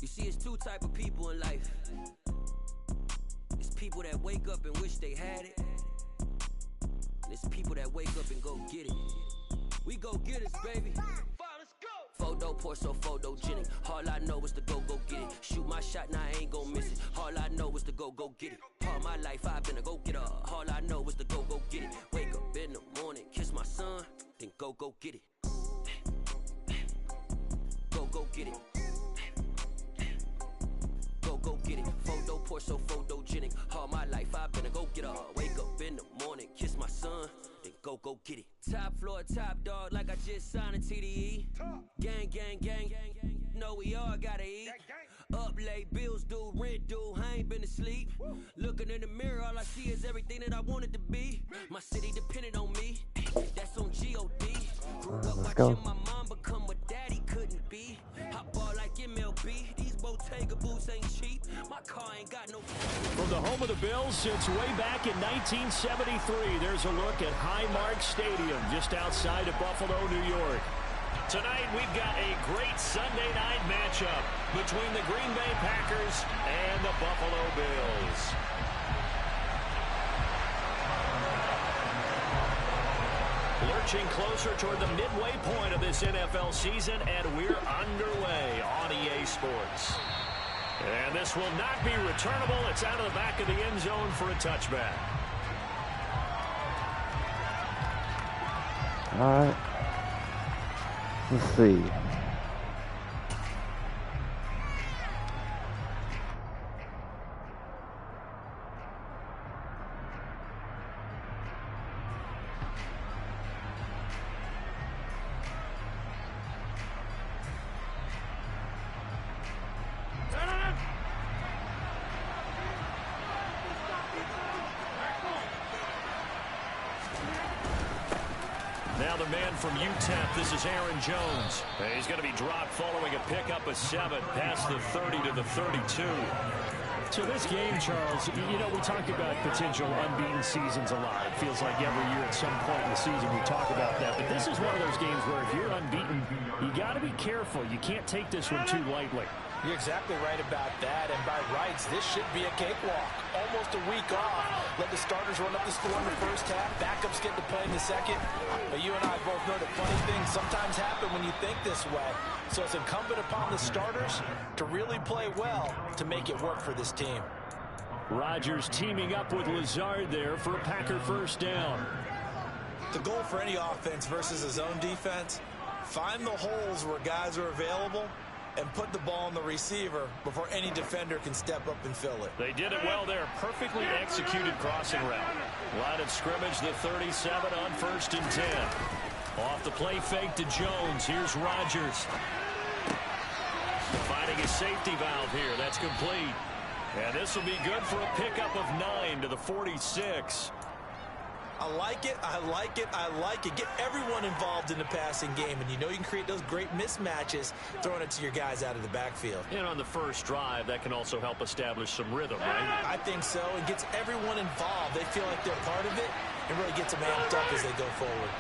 You see, it's two type of people in life. It's people that wake up and wish they had it. And it's people that wake up and go get it. We go get it, baby. Photo poor, so photogenic. All I know is to go get it. Shoot my shot, now I ain't gon' miss it. All I know is to go get it. All my life I've been a go-getter. All I know is to go get it. Wake up in the morning, kiss my son, then go get it. Go get it. Go get it. Photo poor, so photogenic. All my life I've been a go-getter. Wake up in the morning, kiss my son, then go get it. Top floor, top dog, like I just signed a TDE. Gang. Know we all gotta eat. Up late, bills due, rent due, I ain't been asleep. Looking in the mirror, all I see is everything that I wanted to be. My city depended on me, that's on G.O.D. Grew up watching my mom become what daddy couldn't be. Hot ball like MLB, these Bottega boots ain't cheap. My car ain't got no... From the home of the Bills since way back in 1973, there's a look at Highmark Stadium just outside of Buffalo, New York. Tonight, we've got a great Sunday night matchup between the Green Bay Packers and the Buffalo Bills. Lurching closer toward the midway point of this NFL season, and we're underway on EA Sports. And this will not be returnable. It's out of the back of the end zone for a touchback. All right. Let's see. Now the man from UTEP, this is Aaron Jones. He's going to be dropped following a pickup of 7 past the 30 to the 32. So this game, Charles, you know, we talk about potential unbeaten seasons a lot. It feels like every year at some point in the season we talk about that. But this is one of those games where if you're unbeaten, you got to be careful. You can't take this one too lightly. You're exactly right about that, and by rights, this should be a cakewalk. Almost a week off. Let the starters run up the score in the first half. Backups get to play in the second. But you and I both know that funny things sometimes happen when you think this way. So it's incumbent upon the starters to really play well to make it work for this team. Rodgers teaming up with Lazard there for a Packer first down. The goal for any offense versus a zone defense, find the holes where guys are available and put the ball on the receiver before any defender can step up and fill it. They did it well there. Perfectly executed crossing route. Line of scrimmage, the 37 on 1st and 10. Off the play fake to Jones. Here's Rodgers. Finding his safety valve here. That's complete. And this will be good for a pickup of 9 to the 46. I like it. Get everyone involved in the passing game, and you know you can create those great mismatches throwing it to your guys out of the backfield. And on the first drive, that can also help establish some rhythm, right? I think so. It gets everyone involved. They feel like they're part of it and really gets them amped up as they go forward.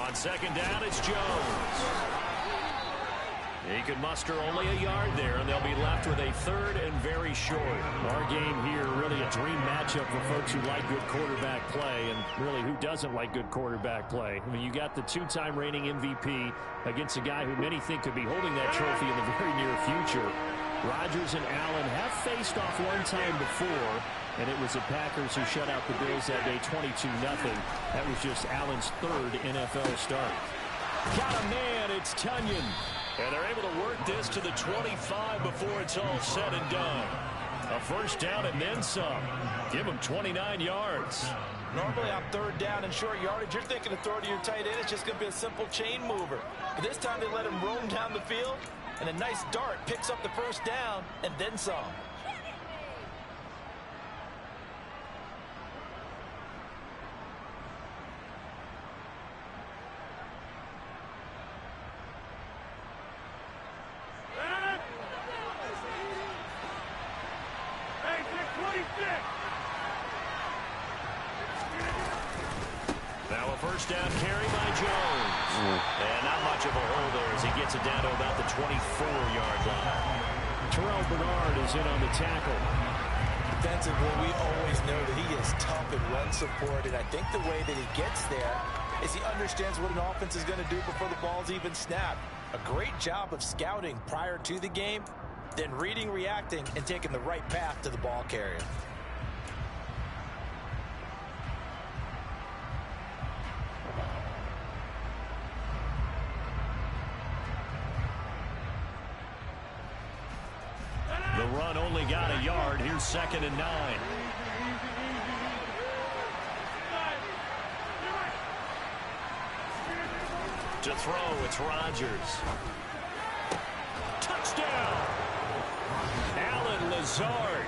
On second down, it's Jones. He could muster only a yard there, and they'll be left with a 3rd and very short. Our game here, really a dream matchup for folks who like good quarterback play, and really who doesn't like good quarterback play. I mean, you got the 2-time reigning MVP against a guy who many think could be holding that trophy in the very near future. Rodgers and Allen have faced off one time before, and it was the Packers who shut out the Bills that day 22-0. That was just Allen's 3rd NFL start. Got a man, it's Tunyon. And they're able to work this to the 25 before it's all said and done. A first down and then some. Give them 29 yards. Normally on 3rd down and short yardage, you're thinking of throw to your tight end. It's just going to be a simple chain mover. But this time they let him roam down the field, and a nice dart picks up the first down and then some. Now a first down carry by Jones. And not much of a hole there as he gets it down to about the 24-yard line. Terrell Bernard is in on the tackle. Defensively, we always know that he is tough in run support, and I think the way that he gets there is he understands what an offense is going to do before the ball's even snapped. A great job of scouting prior to the game, then reading, reacting, and taking the right path to the ball carrier. The run only got a yard. Here's 2nd and 9. To throw, it's Rodgers. Touchdown! Allen Lazard,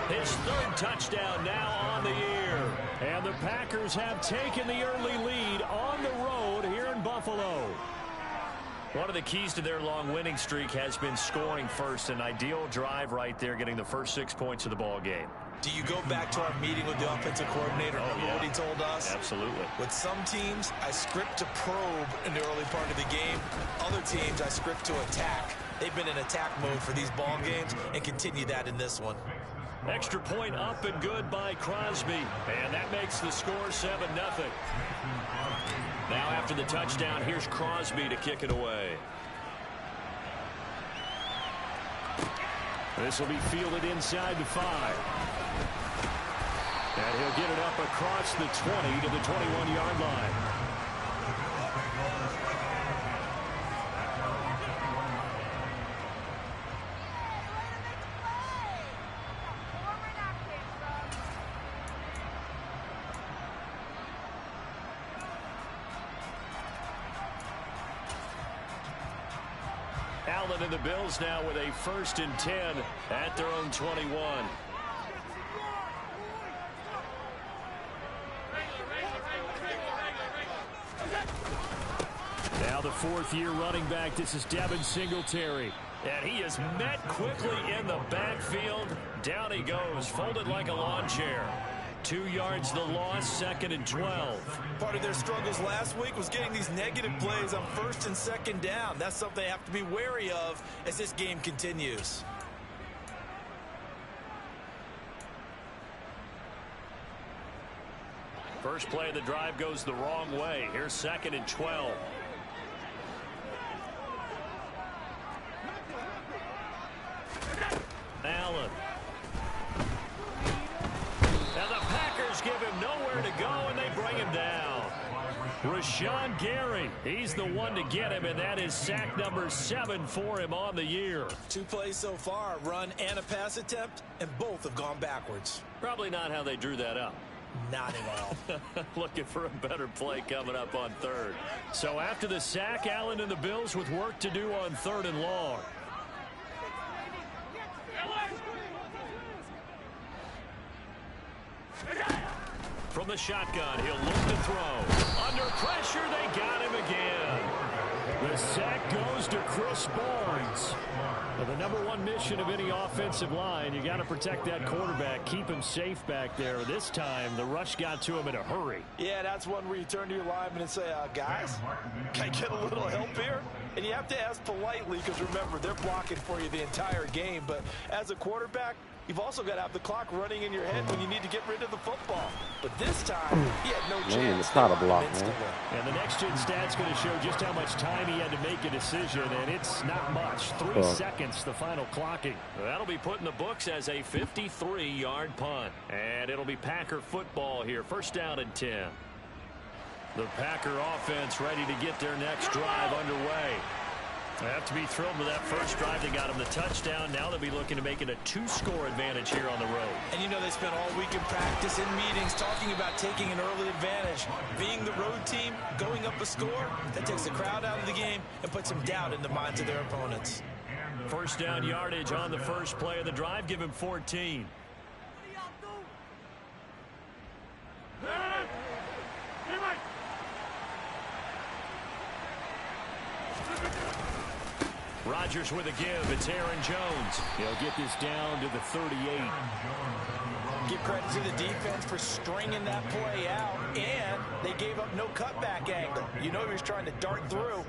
his 3rd touchdown now on the year. And the Packers have taken the early lead on the road here in Buffalo. One of the keys to their long winning streak has been scoring first. An ideal drive right there, getting the first 6 points of the ball game. Do you go back to our meeting with the offensive coordinator? Remember what he told us? Absolutely. With some teams, I script to probe in the early part of the game. Other teams, I script to attack. They've been in attack mode for these ball games and continue that in this one. Extra point up and good by Crosby. And that makes the score 7-0. Now after the touchdown, here's Crosby to kick it away. This will be fielded inside the 5. And he'll get it up across the 20 to the 21-yard line. Allen and the Bills now with a 1st and 10 at their own 21. Now the 4th-year running back. This is Devin Singletary. And he is met quickly in the backfield. Down he goes, folded like a lawn chair. 2 yards the loss, 2nd and 12. Part of their struggles last week was getting these negative plays on 1st and 2nd down. That's something they have to be wary of as this game continues. First play of the drive goes the wrong way. Here's 2nd and 12. Allen. Now the Packers give him nowhere to go, and they bring him down. Rashawn Gary, he's the one to get him, and that is sack number 7 for him on the year. 2 plays so far, a run and a pass attempt, and both have gone backwards. Probably not how they drew that up. Not at all. Looking for a better play coming up on 3rd. So after the sack, Allen and the Bills with work to do on 3rd and long. From the shotgun, he'll look to throw. Under pressure, they got him again. The sack goes to Chris Barnes. Well, the #1 mission of any offensive line, you got to protect that quarterback, keep him safe back there. This time, the rush got to him in a hurry. Yeah, that's one where you turn to your lineman and say, guys, can I get a little help here? And you have to ask politely because, remember, they're blocking for you the entire game. But as a quarterback, you've also got to have the clock running in your head when you need to get rid of the football. But this time, he had no chance. It's not a block, man. And the next-gen stat's going to show just how much time he had to make a decision, and it's not much. 3 seconds, the final clocking. That'll be put in the books as a 53-yard punt. And it'll be Packer football here. 1st down and 10. The Packer offense ready to get their next drive underway. They have to be thrilled with that first drive. They got him the touchdown. Now they'll be looking to make it a 2-score advantage here on the road. And you know they spent all week in practice, in meetings, talking about taking an early advantage. Being the road team, going up a score, that takes the crowd out of the game and puts some doubt in the minds of their opponents. 1st down yardage on the first play of the drive. Give him 14. Rodgers with a give. It's Aaron Jones. He'll get this down to the 38. Give credit to the defense for stringing that play out. And they gave up no cutback angle. You know he was trying to dart through.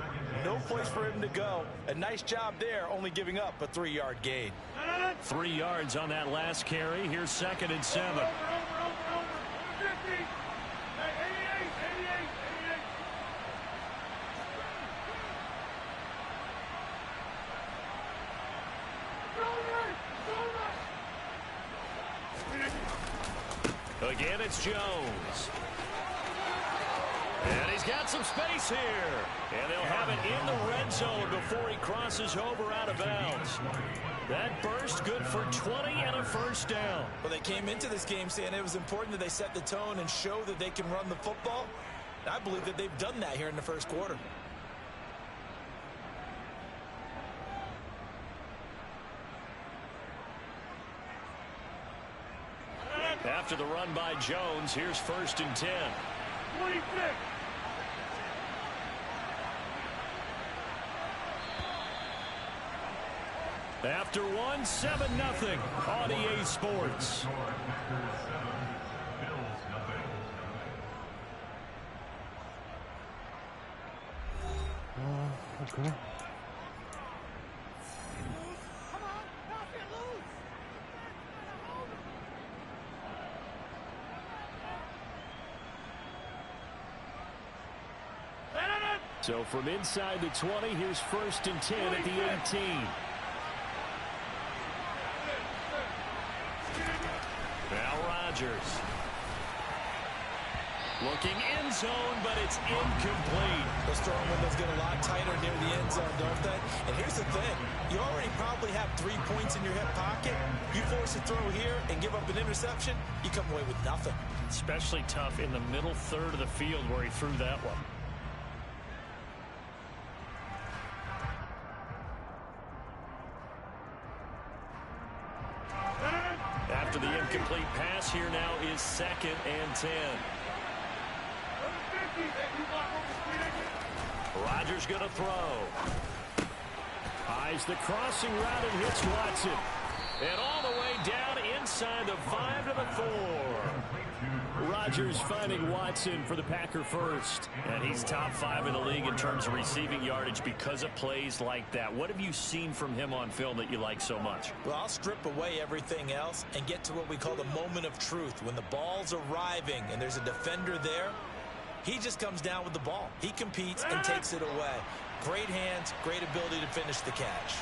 No place for him to go. A nice job there, only giving up a 3-yard gain. 3 yards on that last carry. Here's 2nd and 7. Again, it's Jones. And he's got some space here. And they'll have it in the red zone before he crosses over out of bounds. That burst good for 20 and a first down. Well, they came into this game saying it was important that they set the tone and show that they can run the football. I believe that they've done that here in the first quarter. After the run by Jones, here's 1st and 10. 26. After 1, 7-0 on EA Sports. Okay. So from inside the 20, here's 1st and 10 at the 18. Now Rodgers. Looking end zone, but it's incomplete. Those throwing windows get a lot tighter near the end zone, don't they? And here's the thing. You already probably have 3 points in your hip pocket. You force a throw here and give up an interception, you come away with nothing. Especially tough in the middle third of the field where he threw that one. After the incomplete pass, here now is 2nd and 10. Rodgers going to throw. Eyes the crossing route and hits Watson. And all the way down inside the 5 to the 4. Rodgers finding Watson for the Packer first. And he's top 5 in the league in terms of receiving yardage because of plays like that. What have you seen from him on film that you like so much? Well, I'll strip away everything else and get to what we call the moment of truth. When the ball's arriving and there's a defender there, he just comes down with the ball. He competes and takes it away. Great hands, great ability to finish the catch.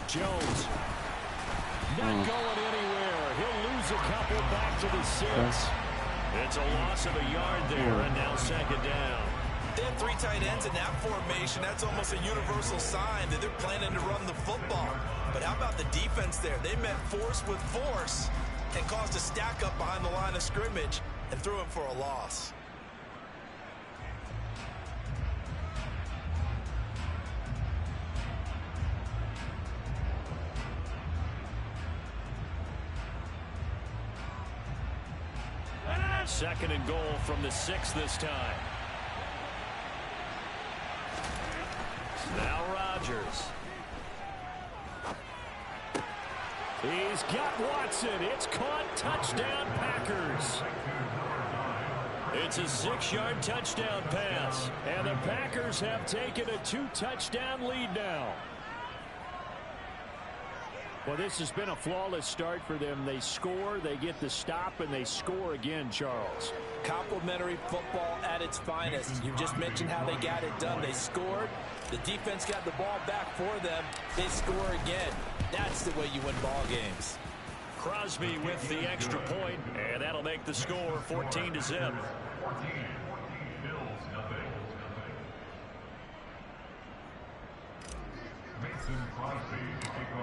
Jones. Not going anywhere. He'll lose a couple back to the 6. It's a loss of a yard there, and now 2nd down. They have 3 tight ends in that formation. That's almost a universal sign that they're planning to run the football. But how about the defense there? They met force with force and caused a stack up behind the line of scrimmage and threw him for a loss. Second and goal from the 6 this time. Now Rodgers. He's got Watson. It's caught. Touchdown, Packers. It's a 6-yard touchdown pass. And the Packers have taken a 2-touchdown lead now. Well, this has been a flawless start for them. They score, they get the stop, and they score again, Charles. Complimentary football at its finest. You just mentioned how they got it done. They scored. The defense got the ball back for them. They score again. That's the way you win ball games. Crosby with the extra point, and that'll make the score 14-0.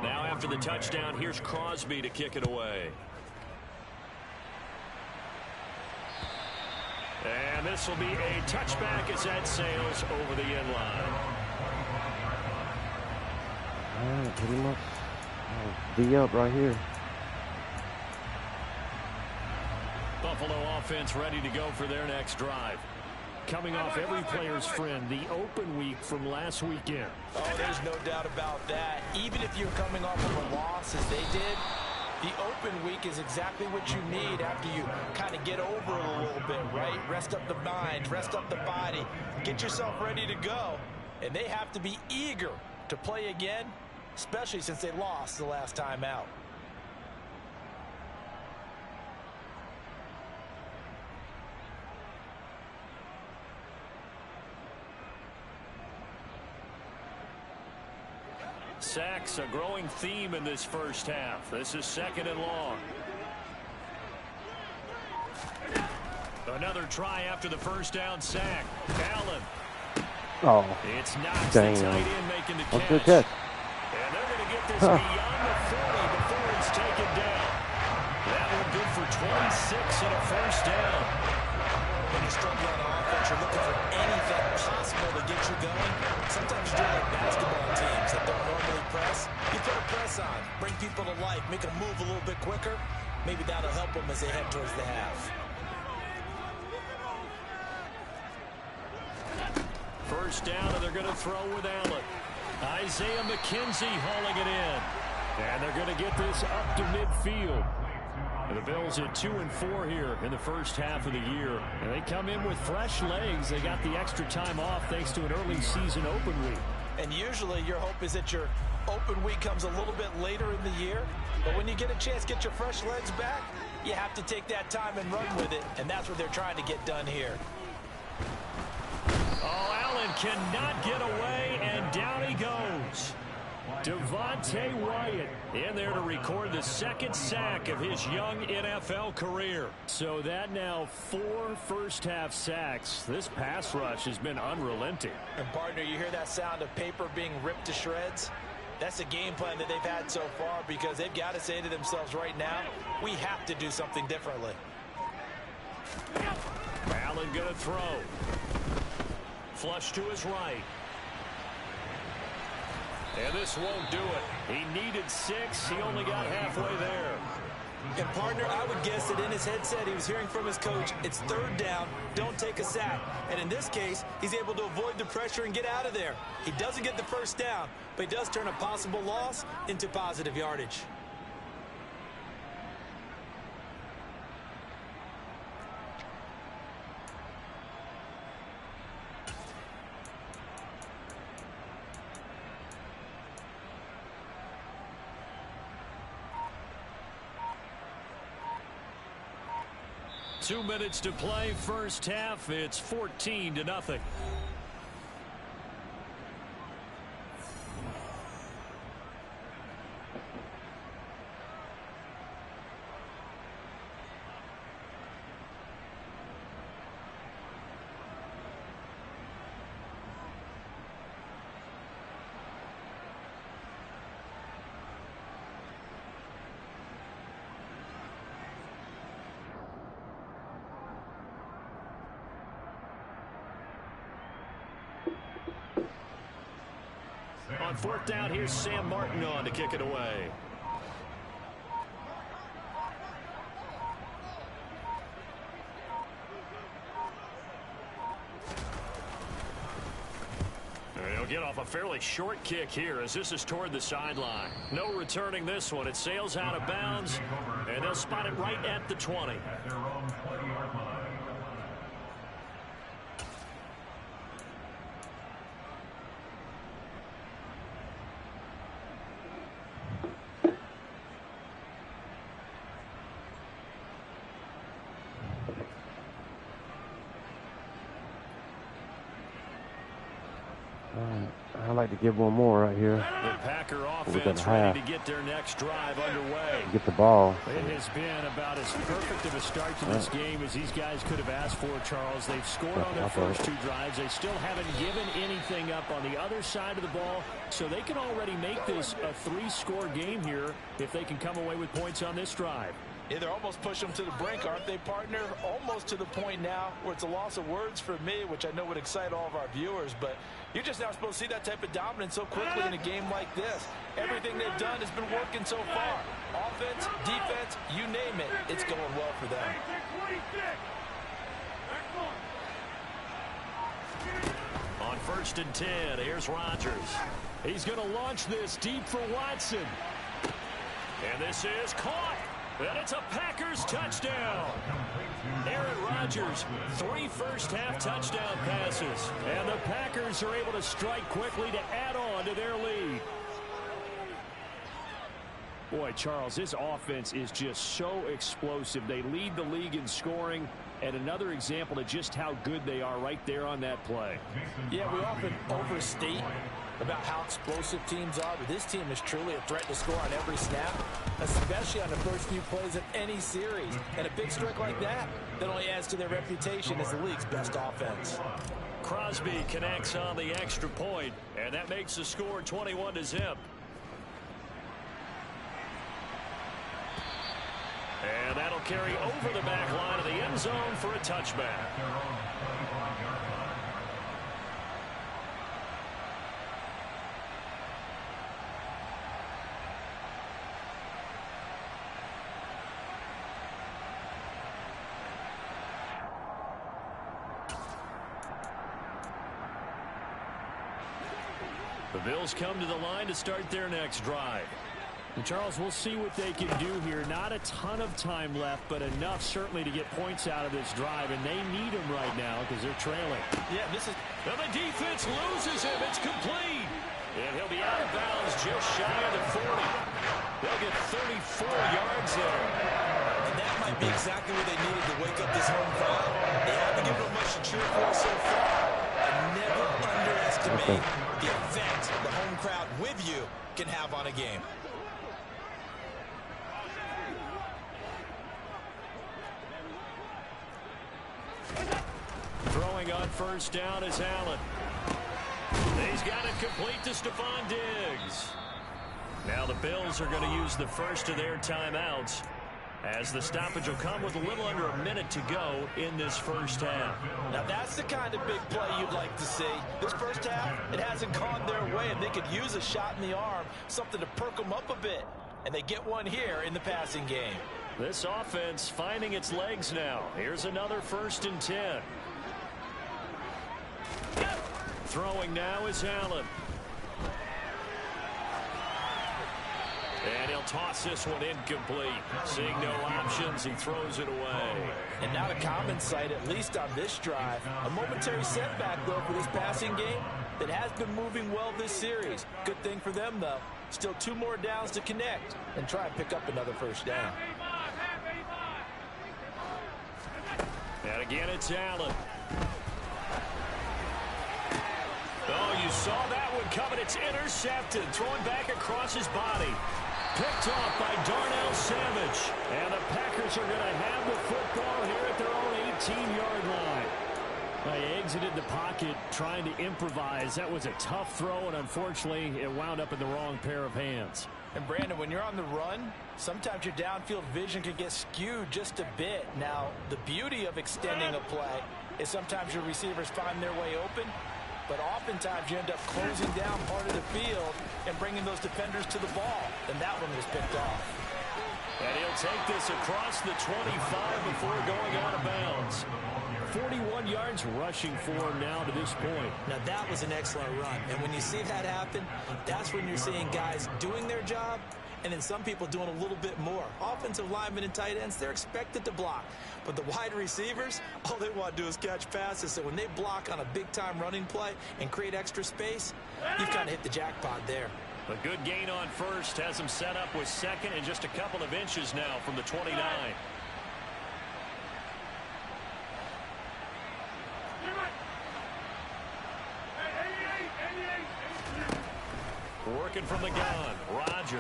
Now after the touchdown, here's Crosby to kick it away. And this will be a touchback as that sails over the end line. Pretty much be up right here. Buffalo offense ready to go for their next drive. Coming off every player's friend, the open week from last weekend. Oh, there's no doubt about that. Even if you're coming off of a loss as they did, The open week is exactly what you need after you kind of get over it a little bit, right? Rest up the mind, rest up the body, get yourself ready to go. And they have to be eager to play again, especially since they lost the last time out. Sacks, a growing theme in this first half. This is 2nd and long. Another try after the first down sack. Allen. Oh, It's Knox, dang. the tight end, making the Good catch. catch. And they're going to get this beyond the 40 before it's taken down. That one good for 26 and a first down. When you struggle on offense, you're looking for anything possible to get you going. Sometimes you're doing like basketball teams that don't normally press. You put a press on, bring people to life, make them move a little bit quicker. Maybe that'll help them as they head towards the half. First down, and they're going to throw with Allen. Isaiah McKenzie hauling it in. And they're going to get this up to midfield. And the Bills at 2-4 here in the first half of the year. And they come in with fresh legs. They got the extra time off thanks to an early season open week. And usually your hope is that your open week comes a little bit later in the year. But when you get a chance to get your fresh legs back, you have to take that time and run with it. And that's what they're trying to get done here. Oh, Allen cannot get away, and down he goes. Devontae Wyatt in there to record the 2nd sack of his young NFL career. So that now 4 first-half sacks. This pass rush has been unrelenting. And, partner, you hear that sound of paper being ripped to shreds? That's the game plan that they've had so far because they've got to say to themselves right now, we have to do something differently. Allen going to throw. Flush to his right. And this won't do it. He needed 6. He only got halfway there. And, partner, I would guess that in his headset he was hearing from his coach, it's 3rd down, don't take a sack. And in this case, he's able to avoid the pressure and get out of there. He doesn't get the first down, but he does turn a possible loss into positive yardage. Two minutes to play, first half. It's 14-0. On 4th down, here's Sam Martin on to kick it away. They'll get off a fairly short kick here as this is toward the sideline. No returning this one. It sails out of bounds, and they'll spot it right at the 20. I'd like to give one more right here. The Packer offense ready to get their next drive underway. Get the ball. It has been about as perfect of a start to this game as these guys could have asked for, Charles. They've scored on their first 2 drives. They still haven't given anything up on the other side of the ball, so they can already make this a 3-score game here if they can come away with points on this drive. Yeah, they're almost pushing them to the brink, aren't they, partner? Almost to the point now where it's a loss of words for me, which I know would excite all of our viewers, but you're just not supposed to see that type of dominance so quickly in a game like this. Everything they've done has been working so far. Offense, defense, you name it, it's going well for them. On 1st and 10, here's Rodgers. He's going to launch this deep for Watson. And this is caught. And it's a Packers touchdown. Aaron Rodgers, 3 first-half touchdown passes. And the Packers are able to strike quickly to add on to their lead. Boy, Charles, this offense is just so explosive. They lead the league in scoring, and another example of just how good they are right there on that play. Yeah, we often overstate about how explosive teams are, but this team is truly a threat to score on every snap, especially on the first few plays of any series. And a big strike like that only adds to their reputation as the league's best offense. Crosby connects on the extra point, and that makes the score 21-0. And that'll carry over the back line of the end zone for a touchback. The Bills come to the line to start their next drive. And Charles, we'll see what they can do here. Not a ton of time left, but enough certainly to get points out of this drive, and they need them right now because they're trailing. Yeah, this is... Now the defense loses him. It's complete. And he'll be out of bounds just shy of the 40. They'll get 34 yards there. And that might be exactly what they needed to wake up this home crowd. They haven't given them much to cheer for so far. And never underestimate the effect the home crowd with you can have on a game. Throwing on first down is Allen. He's got it complete to Stephon Diggs. Now the Bills are going to use the first of their timeouts, as the stoppage will come with a little under a minute to go in this first half. Now that's the kind of big play you'd like to see. This first half, it hasn't gone their way, and they could use a shot in the arm, something to perk them up a bit. And they get one here in the passing game. This offense finding its legs now. Here's another 1st and 10. Throwing now is Allen. And he'll toss this one incomplete. Seeing no options, he throws it away. And not a common sight, at least on this drive. A momentary setback, though, for this passing game that has been moving well this series. Good thing for them, though. Still 2 more downs to connect and try and pick up another first down. And again, it's Allen. Oh, you saw that one coming. It's intercepted. Throwing back across his body. Picked off by Darnell Savage. And the Packers are going to have the football here at their own 18-yard line. He exited the pocket trying to improvise. That was a tough throw, and unfortunately, it wound up in the wrong pair of hands. And Brandon, when you're on the run, sometimes your downfield vision can get skewed just a bit. Now, the beauty of extending a play is sometimes your receivers find their way open, but oftentimes you end up closing down part of the field and bringing those defenders to the ball. And that one was picked off. And he'll take this across the 25 before going out of bounds. 41 yards rushing for him now to this point. Now that was an excellent run. And when you see that happen, that's when you're seeing guys doing their job and then some people doing a little bit more. Offensive linemen and tight ends, they're expected to block. But the wide receivers, all they want to do is catch passes. So when they block on a big-time running play and create extra space, you've kind of hit the jackpot there. A good gain on first has him set up with second and just a couple of inches now from the 29. Working from the gun, Rodgers.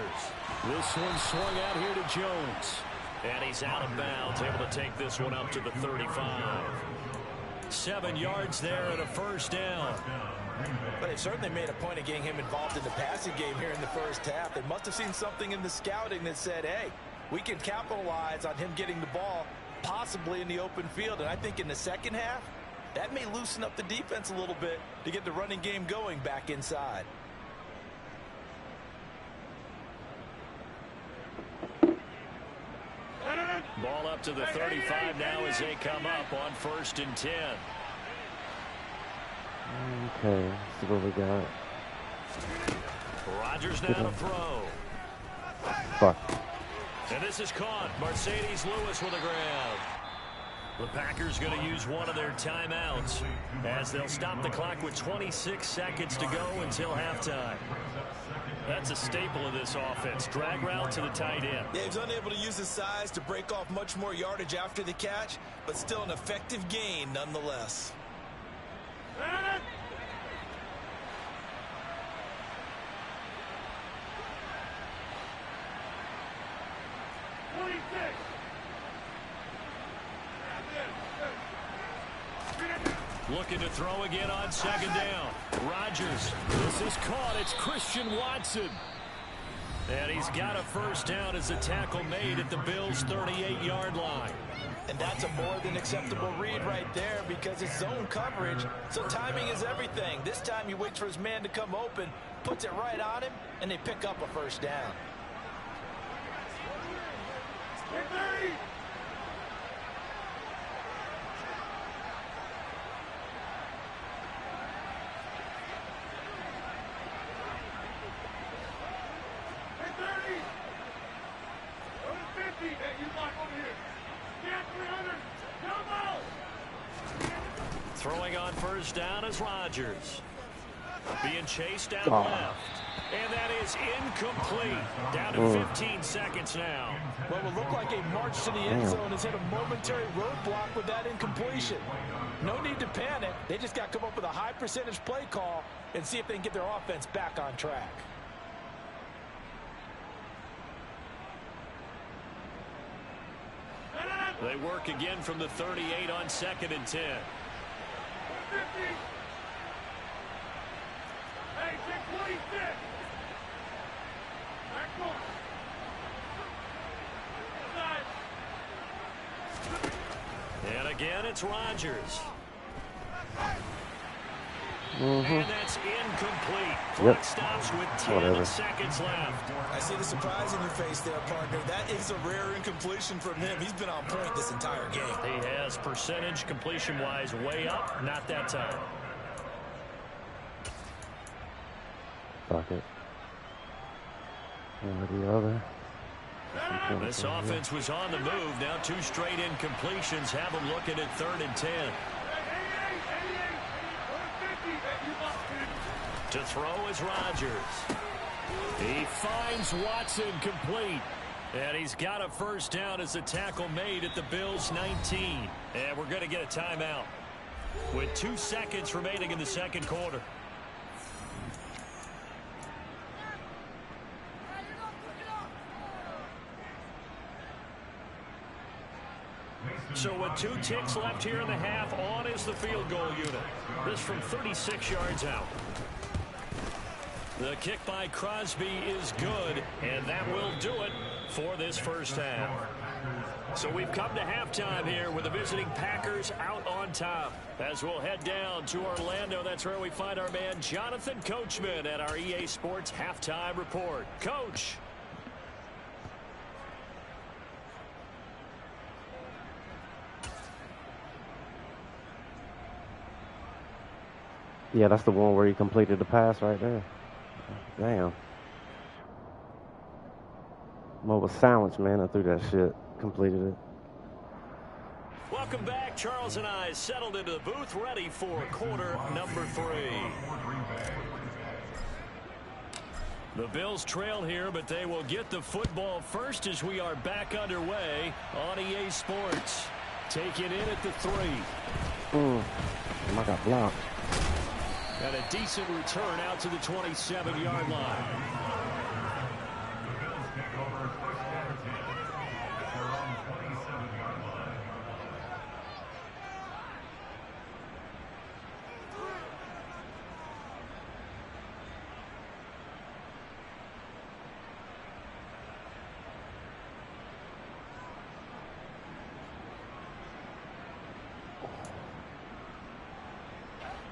This one swung out here to Jones. And he's out of bounds, able to take this one up to the 35. 7 yards there and a first down. But it certainly made a point of getting him involved in the passing game here in the first half. They must have seen something in the scouting that said, hey, we can capitalize on him getting the ball possibly in the open field. And I think in the second half, that may loosen up the defense a little bit to get the running game going back inside. Ball up to the 35 now as they come up on 1st and 10. Okay, let's see what we got. Rodgers now to throw. Fuck. And this is caught. Mercedes Lewis with a grab. The Packers going to use one of their timeouts as they'll stop the clock with 26 seconds to go until halftime. That's a staple of this offense. Drag route to the tight end. Yeah, he's unable to use his size to break off much more yardage after the catch, but still an effective gain nonetheless. Looking to throw again on second down. Rodgers. This is caught. It's Christian Watson. And he's got a first down as a tackle made at the Bills' 38-yard line. And that's a more than acceptable read right there because it's zone coverage, so timing is everything. This time he waits for his man to come open, puts it right on him, and they pick up a first down. Throwing on first down is Rodgers. Being chased down left. And that is incomplete. Down to 15 seconds now. Well, it will look like a march to the end zone has hit a momentary roadblock with that incompletion. No need to panic. They just got to come up with a high percentage play call and see if they can get their offense back on track. They work again from the 38 on 2nd and 10. And again, it's Rodgers. And that's incomplete. Clock stops with 10 seconds left. I see the surprise in your face there, partner. That is a rare incompletion from him. He's been on point this entire game. He has percentage completion-wise way up. Not that time. Fuck it. And the other. This offense was on the move. Now 2 straight incompletions have them looking at 3rd and 10. To throw is Rodgers. He finds Watson complete. And he's got a first down as a tackle made at the Bills' 19. And we're going to get a timeout with 2 seconds remaining in the second quarter. So with 2 ticks left here in the half, on is the field goal unit. This from 36 yards out. The kick by Crosby is good, and that will do it for this first half. So we've come to halftime here with the visiting Packers out on top. As we'll head down to Orlando, that's where we find our man Jonathan Coachman at our EA Sports Halftime Report. Coach. Yeah, that's the one where he completed the pass right there. Damn. Mo was silenced, man. I threw that shit. Completed it. Welcome back. Charles and I settled into the booth, ready for quarter number 3. The Bills trail here, but they will get the football first as we are back underway on EA Sports. Taking in at the 3. I got blocked. And a decent return out to the 27-yard line.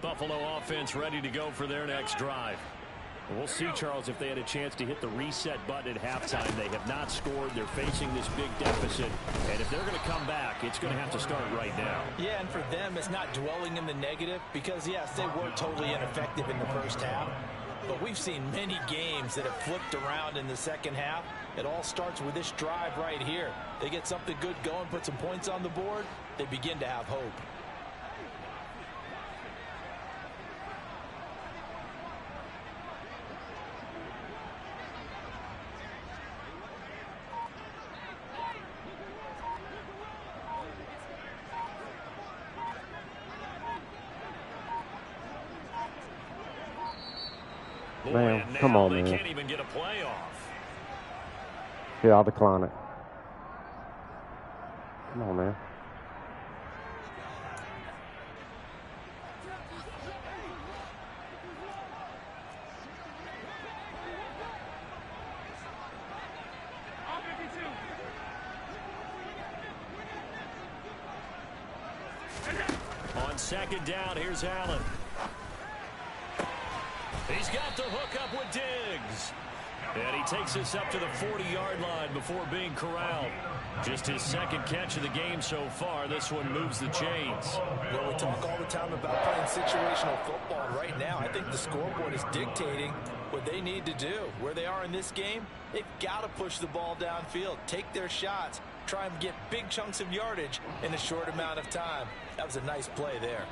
Buffalo offense ready to go for their next drive. We'll see, Charles, if they had a chance to hit the reset button at halftime. They have not scored. They're facing this big deficit. And if they're going to come back, it's going to have to start right now. Yeah, and for them, it's not dwelling in the negative because, yes, they were totally ineffective in the first half. But we've seen many games that have flipped around in the second half. It all starts with this drive right here. They get something good going, put some points on the board, they begin to have hope. Man, come on, man. They can't even get a play off. Yeah, I'll decline it. Come on, man. On second down, here's Allen. He's got the hook up with Diggs. And he takes us up to the 40-yard line before being corralled. Just his second catch of the game so far. This one moves the chains. Well, we talk all the time about playing situational football. Right now, I think the scoreboard is dictating what they need to do. Where they are in this game, they've got to push the ball downfield, take their shots, try and get big chunks of yardage in a short amount of time. That was a nice play there.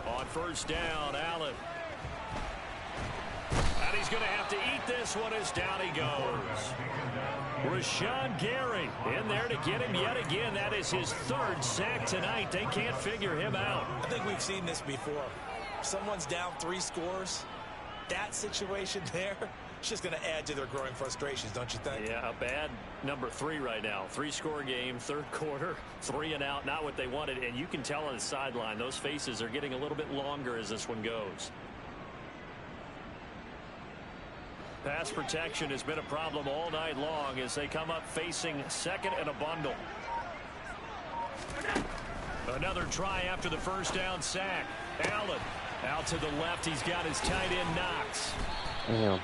On first down, Allen. And he's going to have to eat this one as down he goes. Rashawn Gary in there to get him yet again. That is his third sack tonight. They can't figure him out. I think we've seen this before. Someone's down 3 scores. That situation there, it's just going to add to their growing frustrations, don't you think? Yeah, a bad number 3 right now. 3-score game, third quarter, 3 and out, not what they wanted. And you can tell on the sideline, those faces are getting a little bit longer as this one goes. Pass protection has been a problem all night long as they come up facing second and a bundle. Another try after the first down sack. Allen out to the left. He's got his tight end Knox. Damn.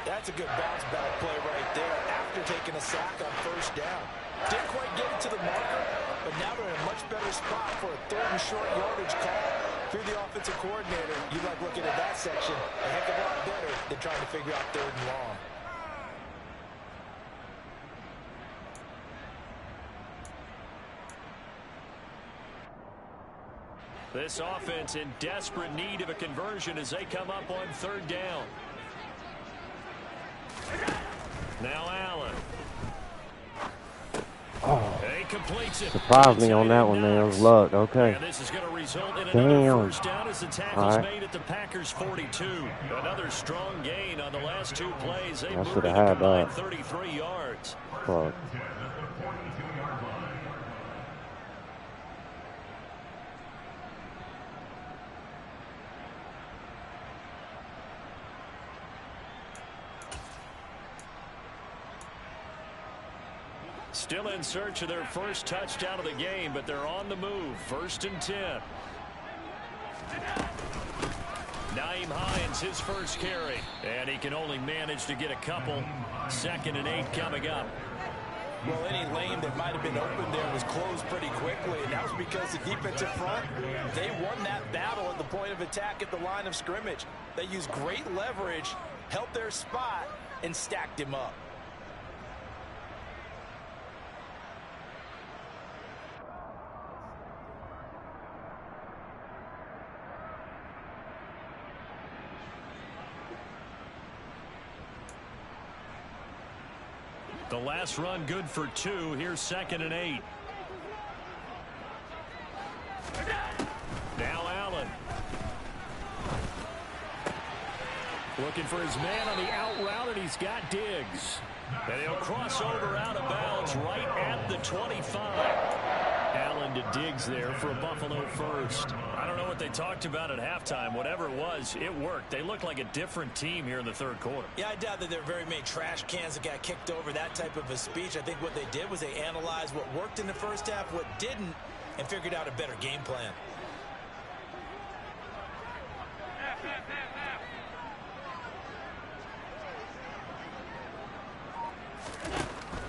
That's a good bounce back play right there after taking a sack on first down. Didn't quite get it to the marker, but now they're in a much better spot for a third and short yardage call. If you're the offensive coordinator, you like looking at that section a heck of a lot better than trying to figure out third and long. This offense in desperate need of a conversion as they come up on third down. Now Allen. Oh, He completes it. surprised me on that one, man. Luck, okay. And this is going to result in another first down as the tackle's All right. made at the Packers 42. Another strong gain on the last 2 plays. They I moved should it have a had combined that. 33 yards. Fuck. Still in search of their first touchdown of the game, but they're on the move. 1st and 10. Nyheim Hines, his first carry. And he can only manage to get a couple. 2nd and 8 coming up. Well, any lane that might have been open there was closed pretty quickly, and that was because the defensive front, they won that battle at the point of attack at the line of scrimmage. They used great leverage, held their spot, and stacked him up. The last run good for 2. Here's 2nd and 8. Now Allen. Looking for his man on the out route, and he's got Diggs. And he'll cross over out of bounds right at the 25. Allen to Diggs there for a Buffalo first. I don't know what they talked about at halftime. Whatever it was, it worked. They looked like a different team here in the third quarter. Yeah, I doubt that there are very many trash cans that got kicked over, that type of a speech. I think what they did was they analyzed what worked in the first half, what didn't, and figured out a better game plan.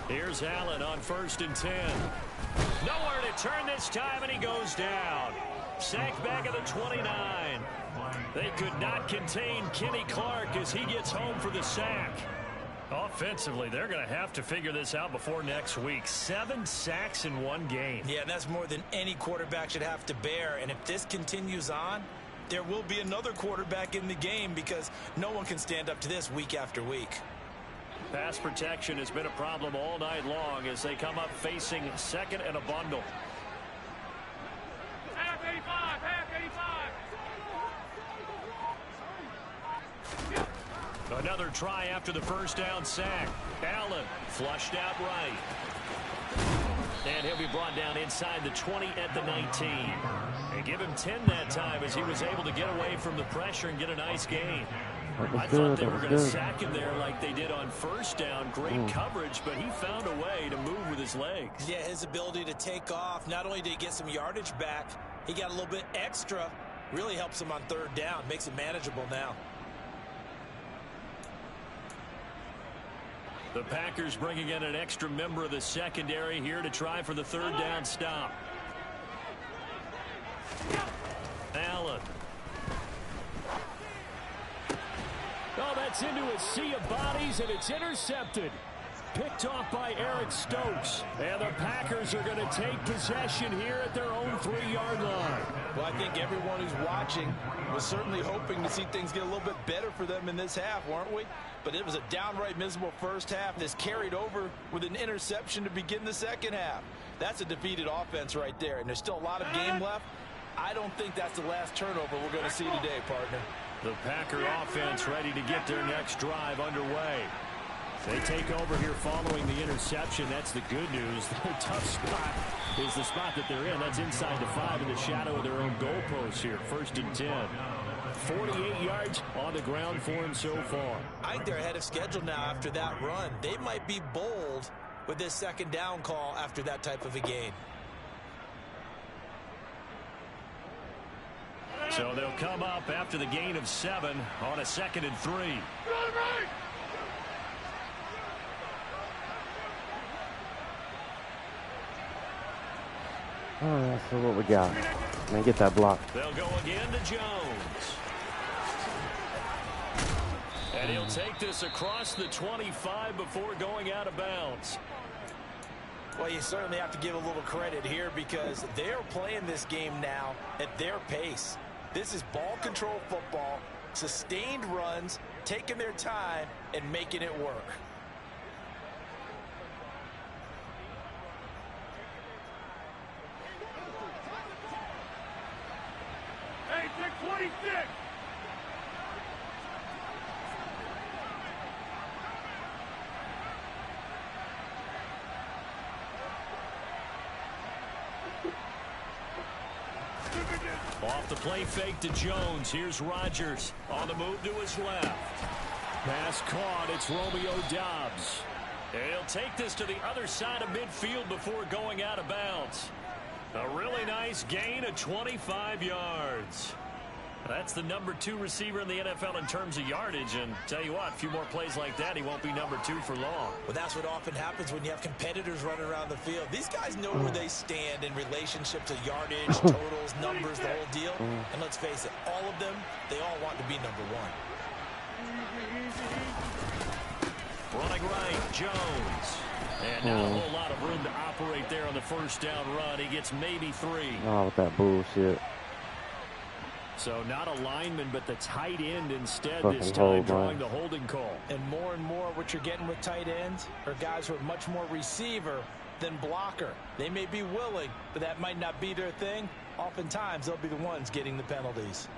Here's Allen on 1st and 10. Nowhere to turn this time, and he goes down. Sacked back at the 29. They could not contain Kenny Clark as he gets home for the sack. Offensively, they're going to have to figure this out before next week. 7 sacks in one game. Yeah, that's more than any quarterback should have to bear. And if this continues on, there will be another quarterback in the game because no one can stand up to this week after week. Pass protection has been a problem all night long as they come up facing 2nd and a bundle. Half 85, half 85. Another try after the first down sack. Allen flushed out right. And he'll be brought down inside the 20 at the 19. And give him 10 that time as he was able to get away from the pressure and get a nice gain. I thought they were going to sack him there like they did on first down. Great coverage, but he found a way to move with his legs. Yeah, his ability to take off. Not only did he get some yardage back, he got a little bit extra. Really helps him on 3rd down. Makes it manageable now. The Packers bringing in an extra member of the secondary here to try for the 3rd down stop. Allen. Oh, that's into a sea of bodies, and it's intercepted. Picked off by Eric Stokes. And the Packers are going to take possession here at their own 3-yard line. Well, I think everyone who's watching was certainly hoping to see things get a little bit better for them in this half, weren't we? But it was a downright miserable first half. This carried over with an interception to begin the second half. That's a defeated offense right there, and there's still a lot of game left. I don't think that's the last turnover we're going to see today, partner. The Packer offense ready to get their next drive underway. They take over here following the interception. That's the good news. The tough spot is the spot that they're in. That's inside the 5 in the shadow of their own goalpost here. 1st and 10. 48 yards on the ground for him so far. I think they're ahead of schedule now after that run. They might be bold with this 2nd down call after that type of a gain. So they'll come up after the gain of 7 on a 2nd and 3. All right, so what we got? Man, get that block. They'll go again to Jones. And he'll take this across the 25 before going out of bounds. Well, you certainly have to give a little credit here because they're playing this game now at their pace. This is ball control football, sustained runs, taking their time, and making it work. Hey, pick 26. Off the play fake to Jones. Here's Rodgers on the move to his left. Pass caught. It's Romeo Doubs. And he'll take this to the other side of midfield before going out of bounds. A really nice gain of 25 yards. That's the number 2 receiver in the NFL in terms of yardage. And tell you what, a few more plays like that, he won't be number 2 for long. Well, that's what often happens when you have competitors running around the field. These guys know where they stand in relationship to yardage, totals, numbers, the whole deal. And let's face it, all of them, they all want to be number 1. Running right, Jones. And not a whole lot of room to operate there on the first down run. He gets maybe 3. Oh, with that bullshit. So not a lineman, but the tight end instead Fucking this time, hold, drawing man. the holding call. And more what you're getting with tight ends are guys who are much more receiver than blocker. They may be willing, but that might not be their thing. Oftentimes, they'll be the ones getting the penalties.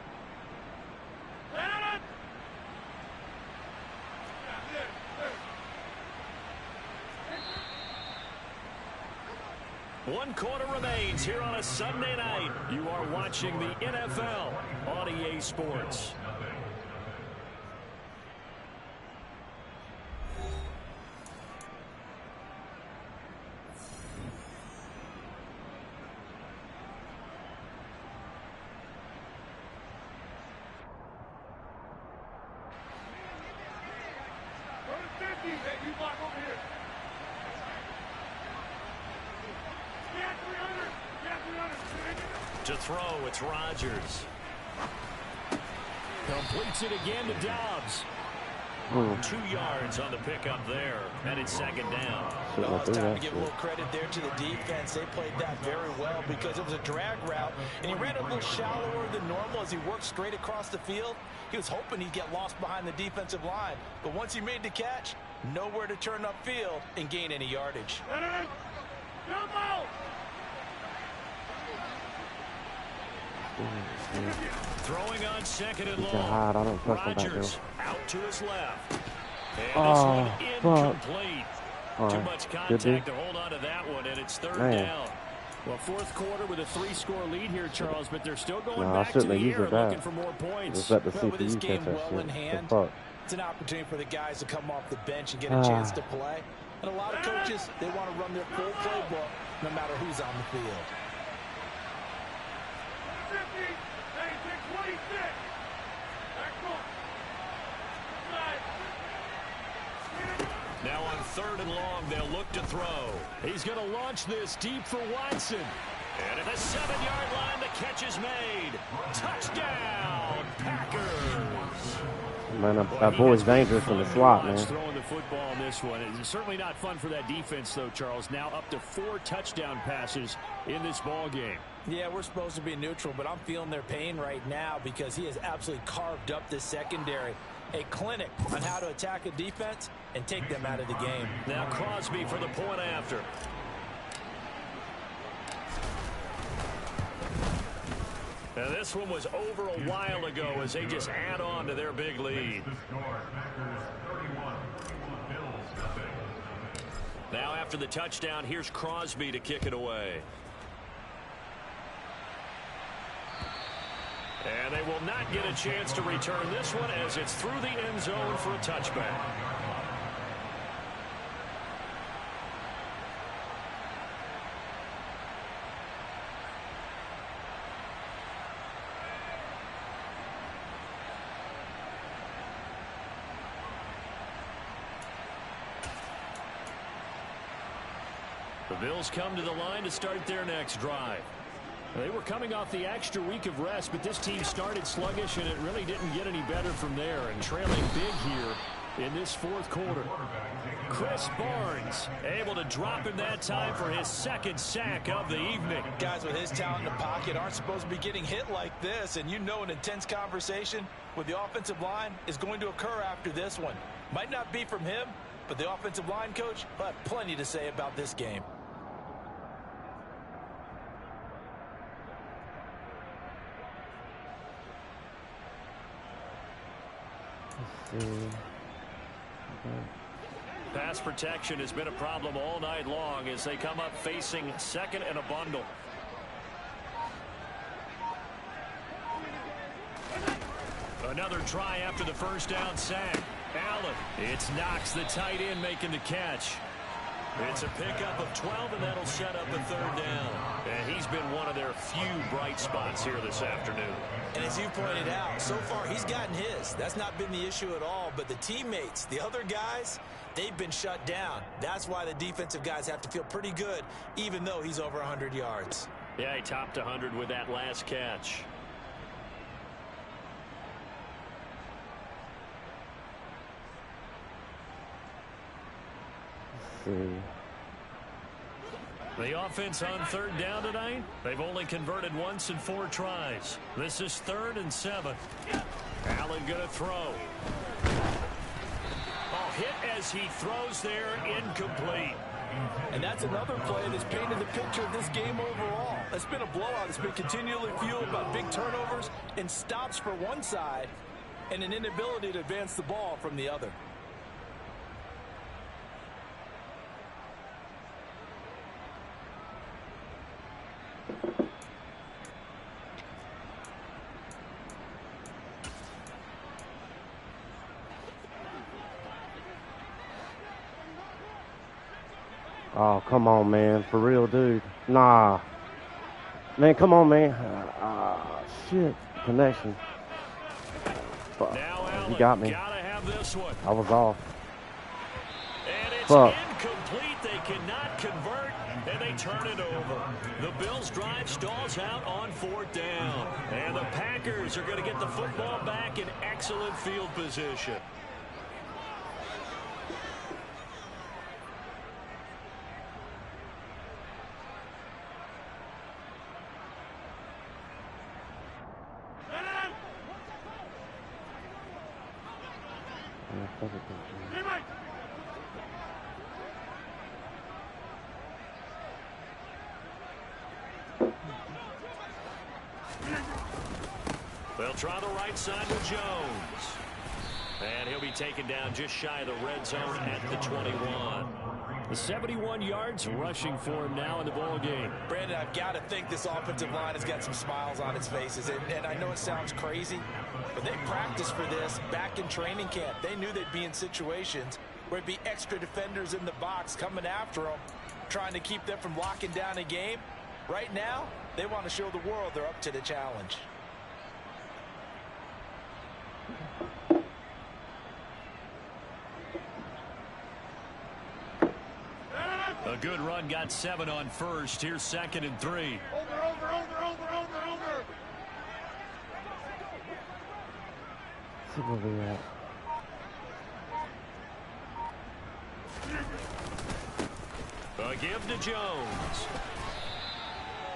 One quarter remains here on a Sunday night. You are watching the NFL on EA Sports. To throw, it's Rodgers. Completes it again to Dobbs. 2 yards on the pickup there, and it's second down. Well, it's time to give a little credit there to the defense. They played that very well because it was a drag route, and he ran a little shallower than normal as he worked straight across the field. He was hoping he'd get lost behind the defensive line, but once he made the catch, nowhere to turn upfield and gain any yardage. Throwing on second and hard. I don't long. trust him back Rodgers out to his left. And Oh, this one incomplete. All Too right. much Good contact to hold on to that one, and it's third Man. down. Well, fourth quarter with a 3-score lead here, Charles, but they're still going No, I back to shouldn't the have used air it back. looking for more points. Just let the Well, with this CPU game catch that well in shit. hand, The fuck? it's an opportunity for the guys to come off the bench and get a chance to play. And a lot of coaches, they want to run their full playbook no matter who's on the field. 50, 86, 26. Now on third and long, they'll look to throw. He's going to launch this deep for Watson. And at the 7-yard line, the catch is made. Touchdown, Packers. Man, that boy's dangerous in the slot, man. Throwing the football in this one. It's certainly not fun for that defense, though, Charles. Now up to 4 touchdown passes in this ball game. Yeah, we're supposed to be neutral, but I'm feeling their pain right now because he has absolutely carved up this secondary. A clinic on how to attack a defense and take them out of the game. Now Crosby for the point after. Now this one was over a while ago as they just add on to their big lead. Now after the touchdown, here's Crosby to kick it away. And they will not get a chance to return this one as it's through the end zone for a touchback. The Bills come to the line to start their next drive. They were coming off the extra week of rest, but this team started sluggish, and it really didn't get any better from there, and trailing big here in this fourth quarter. Chris Barnes able to drop in that time for his second sack of the evening. Guys with his talent in the pocket aren't supposed to be getting hit like this, and you know an intense conversation with the offensive line is going to occur after this one. Might not be from him, but the offensive line coach will have plenty to say about this game. Pass protection has been a problem all night long as they come up facing second and a bundle. Another try after the first down sack. Allen. It's Knox, the tight end, making the catch. It's a pickup of 12, and that'll set up a third down. And he's been one of their few bright spots here this afternoon. And as you pointed out, so far he's gotten his. That's not been the issue at all. But the teammates, the other guys, they've been shut down. That's why the defensive guys have to feel pretty good, even though he's over 100 yards. Yeah, he topped 100 with that last catch. The offense on third down tonight, they've only converted once in 4 tries. This is 3rd and 7. Allen going to throw. Oh, hit as he throws there, incomplete. And that's another play that's painted the picture of this game overall. It's been a blowout. It's been continually fueled by big turnovers and stops for one side and an inability to advance the ball from the other. Oh, come on, man. For real, dude. Nah. Man, come on, man. Shit. Connection. Fuck. Now You got me. Gotta have this one. I was off. And it's Fuck. incomplete right. They cannot convert, and they turn it over. The Bills' drive stalls out on 4th down. And the Packers are going to get the football back in excellent field position. They'll try the right side with Jones. And he'll be taken down just shy of the red zone at the 21. The 71 yards rushing for him now in the ball game. Brandon, I've got to think this offensive line has got some smiles on its faces. And I know it sounds crazy, but they practiced for this back in training camp. They knew they'd be in situations where it'd be extra defenders in the box coming after them, trying to keep them from locking down a game. Right now, they want to show the world they're up to the challenge. A good run, got 7 on first. Here's 2nd and 3. Over. See where we at. A give to Jones.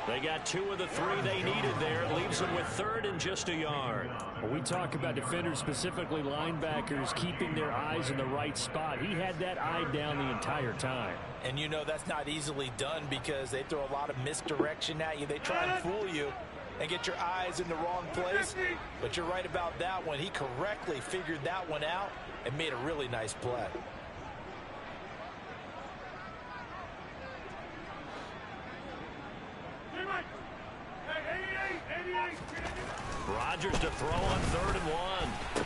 They got 2 of the 3 they needed there. It leaves them with 3rd and just a yard. When we talk about defenders, specifically linebackers, keeping their eyes in the right spot. He had that eye down the entire time. And you know that's not easily done because they throw a lot of misdirection at you. They try and fool you and get your eyes in the wrong place. But you're right about that one. He correctly figured that one out and made a really nice play. Rodgers to throw on 3rd and 1.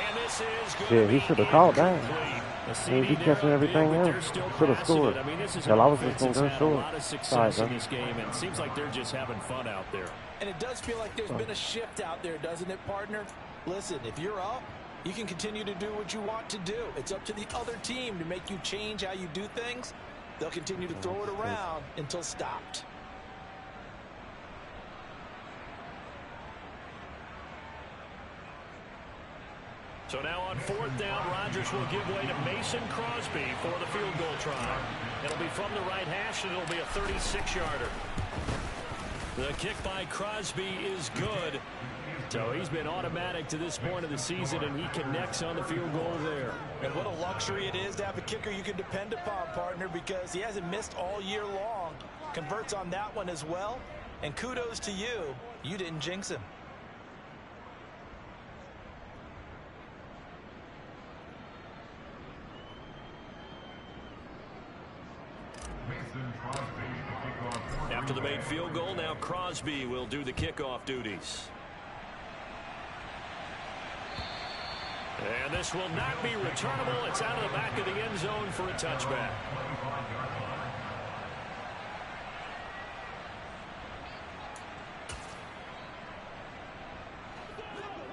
And this is good. Yeah, he should have called that. He catching everything else. Should have scored. I mean, this is Hell, I was just going to go a short. lot of success in this game, and it seems like they're just having fun out there. And it does feel like there's been a shift out there, doesn't it, partner? Listen, if you're up, you can continue to do what you want to do. It's up to the other team to make you change how you do things. They'll continue to throw it around until stopped. So now on 4th down, Rodgers will give way to Mason Crosby for the field goal try. It'll be from the right hash, and it'll be a 36-yarder. The kick by Crosby is good. So he's been automatic to this point of the season, and he connects on the field goal there. And what a luxury it is to have a kicker you can depend upon, partner, because he hasn't missed all year long. Converts on that one as well. And kudos to you. You didn't jinx him. After the made field goal, now Crosby will do the kickoff duties. And this will not be returnable. It's out of the back of the end zone for a touchback.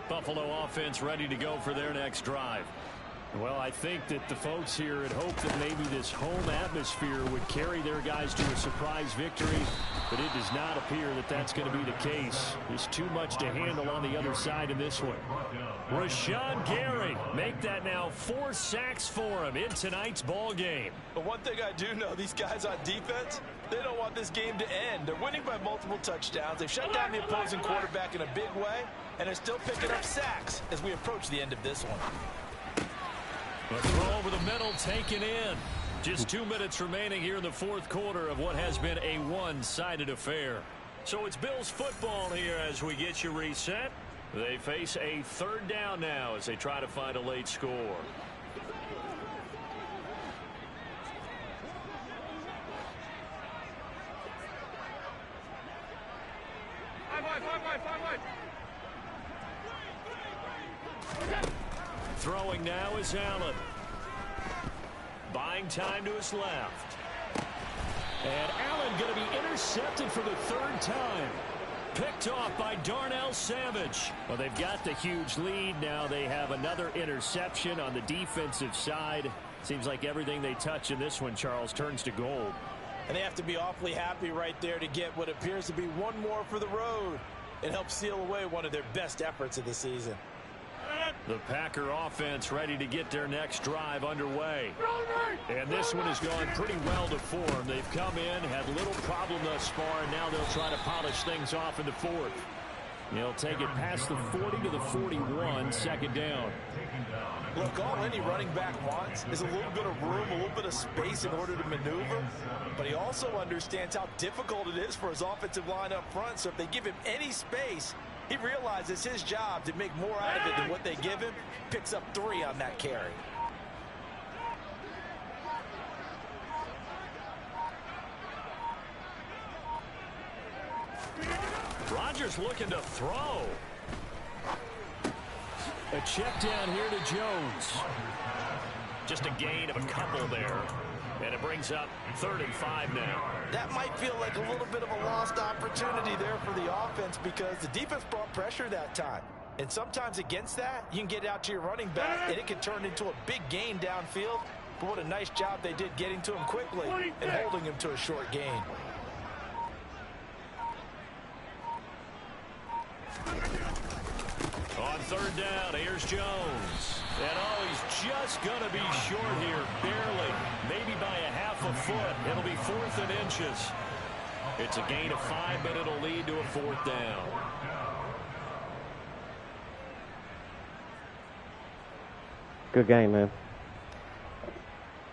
Buffalo offense ready to go for their next drive. Well, I think that the folks here had hoped that maybe this home atmosphere would carry their guys to a surprise victory, but it does not appear that that's going to be the case. There's too much to handle on the other side in this one. Rashawn Gary, make that now 4 sacks for him in tonight's ball game. But one thing I do know, these guys on defense, they don't want this game to end. They're winning by multiple touchdowns. They've shut down the opposing quarterback in a big way, and they're still picking up sacks as we approach the end of this one. A throw over the middle taken in. Just 2 minutes remaining here in the 4th quarter of what has been a one-sided affair. So it's Bills football here as we get you reset. They face a 3rd down now as they try to find a late score. Throwing now is Allen. Buying time to his left. And Allen going to be intercepted for the 3rd time. Picked off by Darnell Savage. Well, they've got the huge lead. Now they have another interception on the defensive side. Seems like everything they touch in this one, Charles, turns to gold. And they have to be awfully happy right there to get what appears to be one more for the road. It helps seal away one of their best efforts of the season. The Packer offense ready to get their next drive underway. And this one has gone pretty well to form. They've come in, had little problem thus far, and now they'll try to polish things off in the fourth. They'll take it past the 40 to the 41, second down. Look, all any running back wants is a little bit of room, a little bit of space in order to maneuver. But he also understands how difficult it is for his offensive line up front. So if they give him any space, he realizes his job to make more out of it than what they give him. Picks up 3 on that carry. Rodgers looking to throw. A check down here to Jones. Just a gain of a couple there. And it brings up 35 now. That might feel like a little bit of a lost opportunity there for the offense because the defense brought pressure that time. And sometimes against that, you can get out to your running back and it can turn into a big gain downfield. But what a nice job they did getting to him quickly and holding him to a short gain. On third down, here's Jones. And oh, he's just going to be short here, barely. Maybe by a half a foot. It'll be 4th and inches. It's a gain of 5, but it'll lead to a 4th down. Good game, man.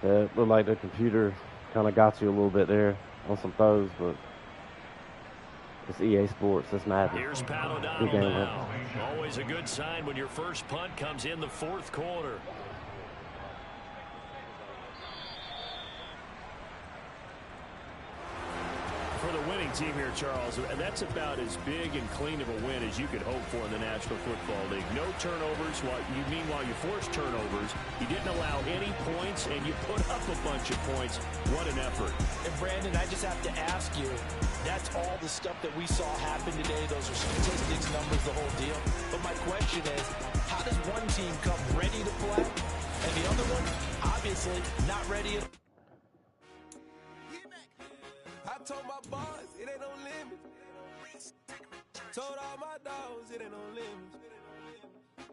It looked like the computer kind of got you a little bit there on some throws, but it's EA Sports. It's Madden. Here's Pat O'Donnell now. Always a good sign when your first punt comes in the 4th quarter. For the winning team here, Charles, that's about as big and clean of a win as you could hope for in the National Football League. No turnovers. Meanwhile, you forced turnovers. You didn't allow any points, and you put up a bunch of points. What an effort. And, Brandon, I just have to ask you, that's all the stuff that we saw happen today. Those are statistics, numbers, the whole deal. But my question is, how does one team come ready to play, and the other one, obviously, not ready at all? I told my boss, it ain't no limit. Told all my dogs, it ain't no limit.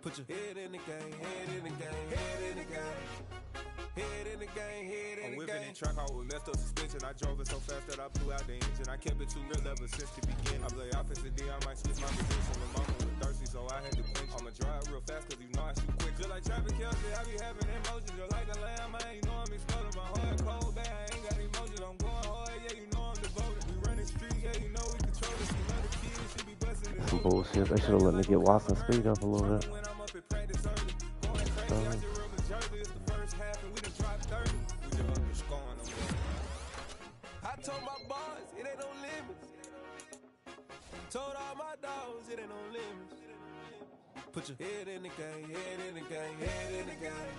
Put your head in the game, head in the game, head in the game. Head in the game, head in the game. I'm whipping in track, I was messed up suspension. I drove it so fast that I blew out the engine. I kept it too real ever since the beginning. I play offensive D, I might switch my position. The mama was thirsty, so I had to quench. I'ma drive real fast, cause you know I shoot quick. Just like traffic Kelsey, I be having emotions. Just like a lamb, man, you know I'm exploding. My heart cold, bad, I ain't got emotions. I'm going hard, yeah, you know I'm devoted. We running streets, yeah, you know we control it. See other kids, she be busting it. Bullshit. They should have let me get Watson speed up a little bit. I told my boss, it ain't no limits. Told all my dogs, it ain't no limits. Put your head in the game, head in the game, head in the game.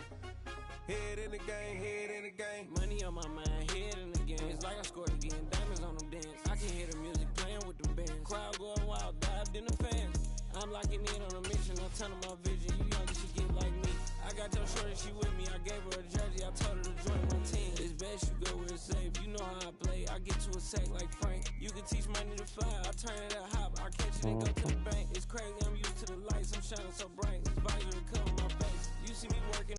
Head in the game, head in the game. Money on my mind, head in the game. It's like I scored again, diamonds on them dance. I can hear the music playing with them bands. Crowd going wild, dived in the fans. I'm locking in on a mission, I'm telling my vision. You young, she get like me. I got your shorty, she with me. I gave her a jersey, I told her to join my team. It's best you go where it's safe. You know how I play. I get to a sack like Frank. You can teach money to fly. I turn it up hop. I catch it and go to the bank. It's crazy, I'm used to the lights. I'm shining so bright.